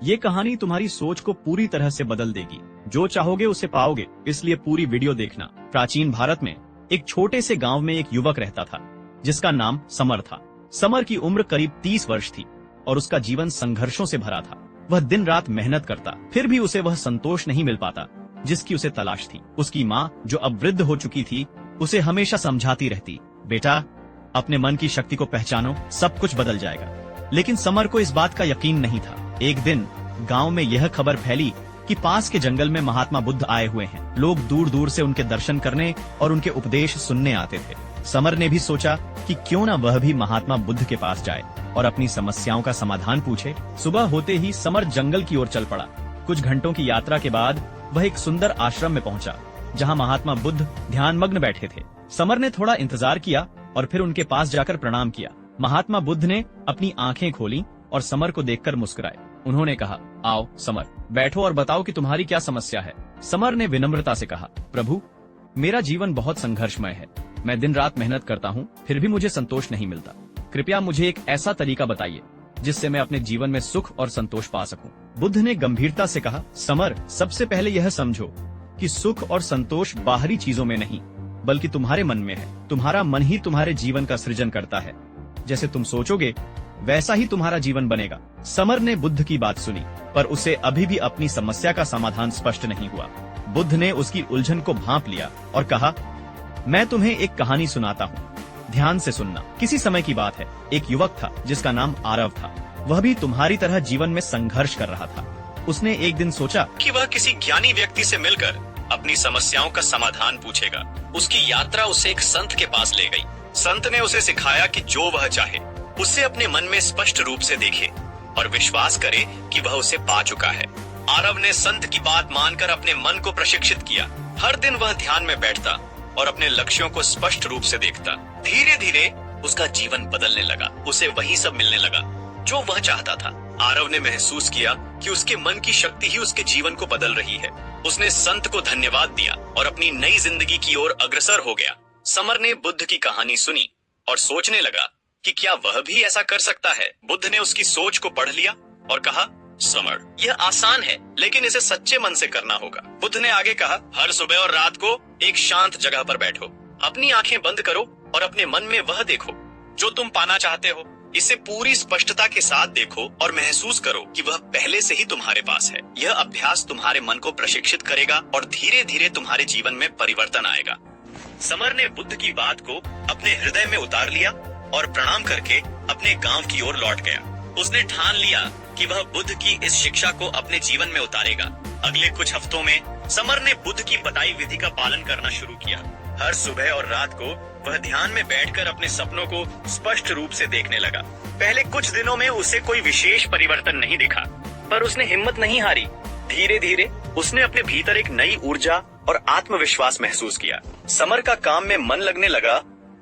ये कहानी तुम्हारी सोच को पूरी तरह से बदल देगी। जो चाहोगे उसे पाओगे, इसलिए पूरी वीडियो देखना। प्राचीन भारत में एक छोटे से गांव में एक युवक रहता था जिसका नाम समर था। समर की उम्र करीब 30 वर्ष थी और उसका जीवन संघर्षों से भरा था। वह दिन रात मेहनत करता, फिर भी उसे वह संतोष नहीं मिल पाता जिसकी उसे तलाश थी। उसकी माँ, जो अब वृद्ध हो चुकी थी, उसे हमेशा समझाती रहती, बेटा अपने मन की शक्ति को पहचानो, सब कुछ बदल जाएगा। लेकिन समर को इस बात का यकीन नहीं था। एक दिन गांव में यह खबर फैली कि पास के जंगल में महात्मा बुद्ध आए हुए हैं। लोग दूर दूर से उनके दर्शन करने और उनके उपदेश सुनने आते थे। समर ने भी सोचा कि क्यों न वह भी महात्मा बुद्ध के पास जाए और अपनी समस्याओं का समाधान पूछे। सुबह होते ही समर जंगल की ओर चल पड़ा। कुछ घंटों की यात्रा के बाद वह एक सुंदर आश्रम में पहुंचा जहां महात्मा बुद्ध ध्यानमग्न बैठे थे। समर ने थोड़ा इंतजार किया और फिर उनके पास जाकर प्रणाम किया। महात्मा बुद्ध ने अपनी आंखें खोली और समर को देखकर मुस्कुराए। उन्होंने कहा, आओ समर, बैठो और बताओ कि तुम्हारी क्या समस्या है। समर ने विनम्रता से कहा, प्रभु मेरा जीवन बहुत संघर्षमय है। मैं दिन रात मेहनत करता हूँ, फिर भी मुझे संतोष नहीं मिलता। कृपया मुझे एक ऐसा तरीका बताइए जिससे मैं अपने जीवन में सुख और संतोष पा सकूं। बुद्ध ने गंभीरता से कहा, समर, सबसे पहले यह समझो कि सुख और संतोष बाहरी चीजों में नहीं बल्कि तुम्हारे मन में है। तुम्हारा मन ही तुम्हारे जीवन का सृजन करता है। जैसे तुम सोचोगे वैसा ही तुम्हारा जीवन बनेगा। समर ने बुद्ध की बात सुनी, पर उसे अभी भी अपनी समस्या का समाधान स्पष्ट नहीं हुआ। बुद्ध ने उसकी उलझन को भांप लिया और कहा, मैं तुम्हें एक कहानी सुनाता हूँ, ध्यान से सुनना। किसी समय की बात है, एक युवक था जिसका नाम आरव था। वह भी तुम्हारी तरह जीवन में संघर्ष कर रहा था। उसने एक दिन सोचा कि वह किसी ज्ञानी व्यक्ति से मिलकर अपनी समस्याओं का समाधान पूछेगा। उसकी यात्रा उसे एक संत के पास ले गई। संत ने उसे सिखाया कि जो वह चाहे उसे अपने मन में स्पष्ट रूप से देखे और विश्वास करे कि वह उसे पा चुका है। आरव ने संत की बात मानकर अपने मन को प्रशिक्षित किया। हर दिन वह ध्यान में बैठता और अपने लक्ष्यों को स्पष्ट रूप से देखता। धीरे धीरे उसका जीवन बदलने लगा। उसे वही सब मिलने लगा जो वह चाहता था। आरव ने महसूस किया कि उसके मन की शक्ति ही उसके जीवन को बदल रही है। उसने संत को धन्यवाद दिया और अपनी नई जिंदगी की ओर अग्रसर हो गया। समर ने बुद्ध की कहानी सुनी और सोचने लगा कि क्या वह भी ऐसा कर सकता है। बुद्ध ने उसकी सोच को पढ़ लिया और कहा, समर, यह आसान है लेकिन इसे सच्चे मन से करना होगा। बुद्ध ने आगे कहा, हर सुबह और रात को एक शांत जगह पर बैठो, अपनी आंखें बंद करो और अपने मन में वह देखो जो तुम पाना चाहते हो। इसे पूरी स्पष्टता के साथ देखो और महसूस करो कि वह पहले से ही तुम्हारे पास है। यह अभ्यास तुम्हारे मन को प्रशिक्षित करेगा और धीरे धीरे तुम्हारे जीवन में परिवर्तन आएगा। समर ने बुद्ध की बात को अपने हृदय में उतार लिया और प्रणाम करके अपने गांव की ओर लौट गया। उसने ठान लिया कि वह बुद्ध की इस शिक्षा को अपने जीवन में उतारेगा। अगले कुछ हफ्तों में समर ने बुद्ध की बताई विधि का पालन करना शुरू किया। हर सुबह और रात को वह ध्यान में बैठकर अपने सपनों को स्पष्ट रूप से देखने लगा। पहले कुछ दिनों में उसे कोई विशेष परिवर्तन नहीं दिखा, पर उसने हिम्मत नहीं हारी। धीरे धीरे उसने अपने भीतर एक नई ऊर्जा और आत्मविश्वास महसूस किया। समर का काम में मन लगने लगा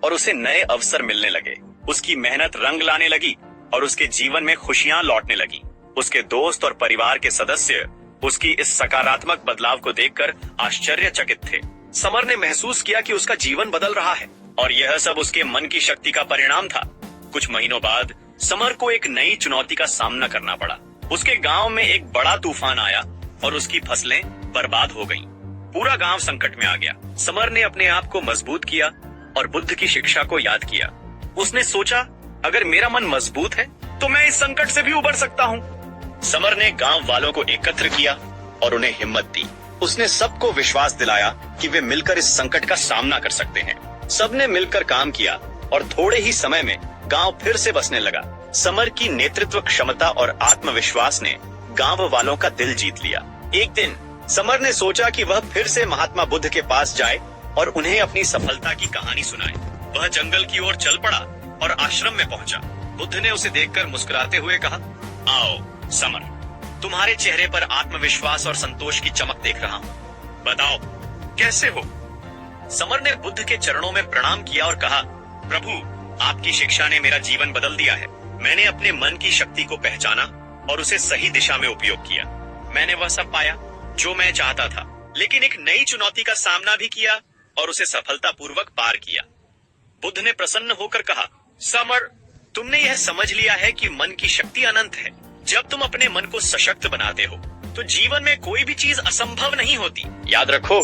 और उसे नए अवसर मिलने लगे। उसकी मेहनत रंग लाने लगी और उसके जीवन में खुशियां लौटने लगी। उसके दोस्त और परिवार के सदस्य उसकी इस सकारात्मक बदलाव को देखकर आश्चर्यचकित थे। समर ने महसूस किया कि उसका जीवन बदल रहा है और यह सब उसके मन की शक्ति का परिणाम था। कुछ महीनों बाद समर को एक नई चुनौती का सामना करना पड़ा। उसके गांव में एक बड़ा तूफान आया और उसकी फसलें बर्बाद हो गईं। पूरा गांव संकट में आ गया। समर ने अपने आप को मजबूत किया और बुद्ध की शिक्षा को याद किया। उसने सोचा, अगर मेरा मन मजबूत है तो मैं इस संकट से भी उबर सकता हूँ। समर ने गांव वालों को एकत्र किया और उन्हें हिम्मत दी। उसने सबको विश्वास दिलाया कि वे मिलकर इस संकट का सामना कर सकते हैं। सबने मिलकर काम किया और थोड़े ही समय में गांव फिर से बसने लगा। समर की नेतृत्व क्षमता और आत्मविश्वास ने गांव वालों का दिल जीत लिया। एक दिन समर ने सोचा कि वह फिर से महात्मा बुद्ध के पास जाए और उन्हें अपनी सफलता की कहानी सुनाए। वह जंगल की ओर चल पड़ा और आश्रम में पहुंचा। बुद्ध ने उसे देखकर मुस्कुराते हुए कहा, आओ समर, तुम्हारे चेहरे पर आत्मविश्वास और संतोष की चमक देख रहा हूँ। बताओ कैसे हो? समर ने बुद्ध के चरणों में प्रणाम किया और कहा, प्रभु, आपकी शिक्षा ने मेरा जीवन बदल दिया है। मैंने अपने मन की शक्ति को पहचाना और उसे सही दिशा में उपयोग किया। मैंने वह सब पाया जो मैं चाहता था, लेकिन एक नई चुनौती का सामना भी किया और उसे सफलतापूर्वक पार किया। बुद्ध ने प्रसन्न होकर कहा, समर, तुमने यह समझ लिया है कि मन की शक्ति अनंत है। जब तुम अपने मन को सशक्त बनाते हो तो जीवन में कोई भी चीज असंभव नहीं होती। याद रखो,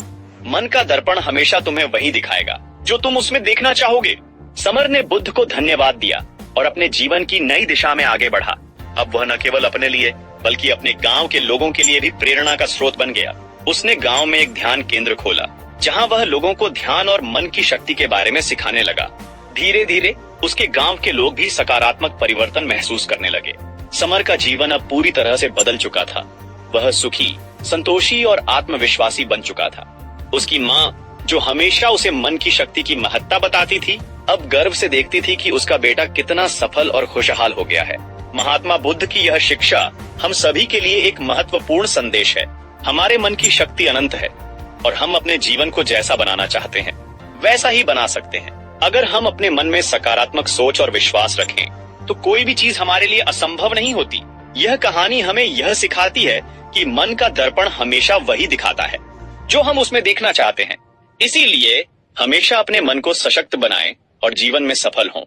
मन का दर्पण हमेशा तुम्हें वही दिखाएगा जो तुम उसमें देखना चाहोगे। समर ने बुद्ध को धन्यवाद दिया और अपने जीवन की नई दिशा में आगे बढ़ा। अब वह न केवल अपने लिए बल्कि अपने गांव के लोगों के लिए भी प्रेरणा का स्रोत बन गया। उसने गांव में एक ध्यान केंद्र खोला जहां वह लोगों को ध्यान और मन की शक्ति के बारे में सिखाने लगा। धीरे धीरे उसके गांव के लोग भी सकारात्मक परिवर्तन महसूस करने लगे। समर का जीवन अब पूरी तरह से बदल चुका था। वह सुखी, संतोषी और आत्मविश्वासी बन चुका था। उसकी माँ, जो हमेशा उसे मन की शक्ति की महत्ता बताती थी, अब गर्व से देखती थी कि उसका बेटा कितना सफल और खुशहाल हो गया है। महात्मा बुद्ध की यह शिक्षा हम सभी के लिए एक महत्वपूर्ण संदेश है। हमारे मन की शक्ति अनंत है और हम अपने जीवन को जैसा बनाना चाहते हैं वैसा ही बना सकते हैं। अगर हम अपने मन में सकारात्मक सोच और विश्वास रखें तो कोई भी चीज हमारे लिए असंभव नहीं होती। यह कहानी हमें यह सिखाती है कि मन का दर्पण हमेशा वही दिखाता है जो हम उसमें देखना चाहते हैं। इसीलिए हमेशा अपने मन को सशक्त बनाएं और जीवन में सफल हों।